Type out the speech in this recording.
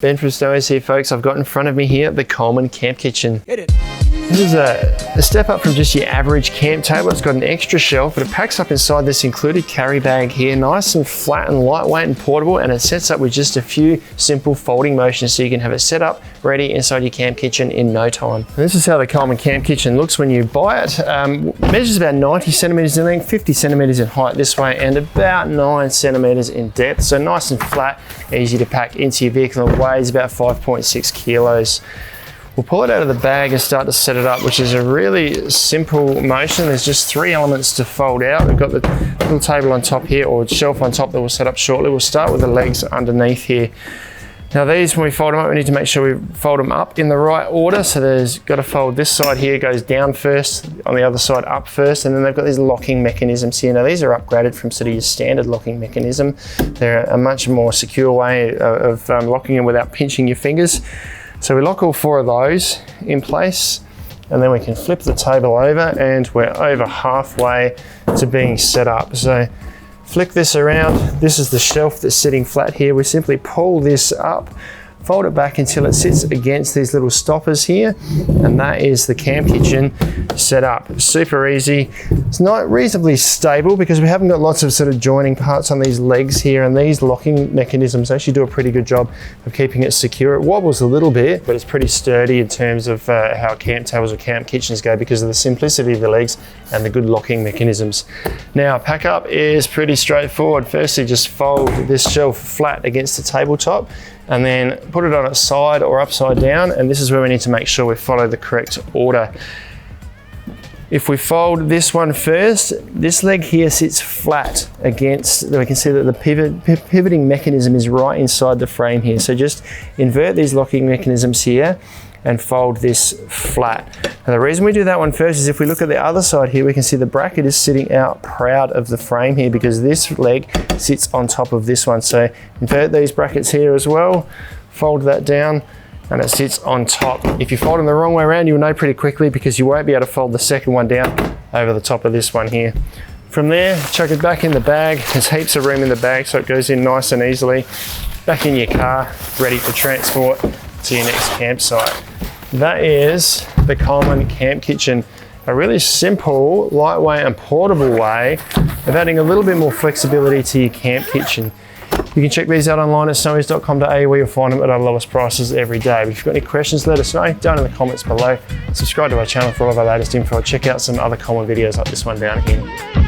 Ben from Snowy's here, folks. I've got in front of me here the Coleman Camp Kitchen. Hit it. This is a step up from just your average camp table. It's got an extra shelf, but it packs up inside this included carry bag here, nice and flat and lightweight and portable, and it sets up with just a few simple folding motions so you can have it set up ready inside your camp kitchen in no time. And this is how the Coleman Camp Kitchen looks when you buy it. Measures about 90 centimeters in length, 50 centimeters in height this way, and about 9 centimeters in depth. So nice and flat, easy to pack into your vehicle, and weighs about 5.6 kilos. We'll pull it out of the bag and start to set it up, which is a really simple motion. There's just 3 elements to fold out. We've got the little table on top here, or shelf on top that we'll set up shortly. We'll start with the legs underneath here. Now these, when we fold them up, we need to make sure we fold them up in the right order. So there's got to fold this side here, goes down first, on the other side up first, and then they've got these locking mechanisms here. Now these are upgraded from sort of your standard locking mechanism. They're a much more secure way of locking them without pinching your fingers. So we lock all 4 of those in place, and then we can flip the table over, and we're over halfway to being set up. So flick this around. This is the shelf that's sitting flat here. We simply pull this up, fold it back until it sits against these little stoppers here, and that is the camp kitchen set up. Super easy. It's not reasonably stable because we haven't got lots of sort of joining parts on these legs here, and these locking mechanisms actually do a pretty good job of keeping it secure. It wobbles a little bit, but it's pretty sturdy in terms of how camp tables or camp kitchens go because of the simplicity of the legs and the good locking mechanisms. Now, pack up is pretty straightforward. Firstly, just fold this shelf flat against the tabletop, and then put it on its side or upside down, and this is where we need to make sure we follow the correct order. If we fold this one first, this leg here sits flat against, we can see that the pivoting mechanism is right inside the frame here. So just invert these locking mechanisms here and fold this flat. Now the reason we do that one first is if we look at the other side here, we can see the bracket is sitting out proud of the frame here because this leg sits on top of this one. So invert these brackets here as well, fold that down, and it sits on top. If you fold them the wrong way around, you'll know pretty quickly because you won't be able to fold the second one down over the top of this one here. From there, chuck it back in the bag. There's heaps of room in the bag so it goes in nice and easily. Back in your car, ready for transport to your next campsite. That is the Coleman Camp Kitchen. A really simple, lightweight and portable way of adding a little bit more flexibility to your camp kitchen. You can check these out online at snowys.com.au where you'll find them at our lowest prices every day. But if you've got any questions, let us know down in the comments below. Subscribe to our channel for all of our latest info. Check out some other Coleman videos like this one down here.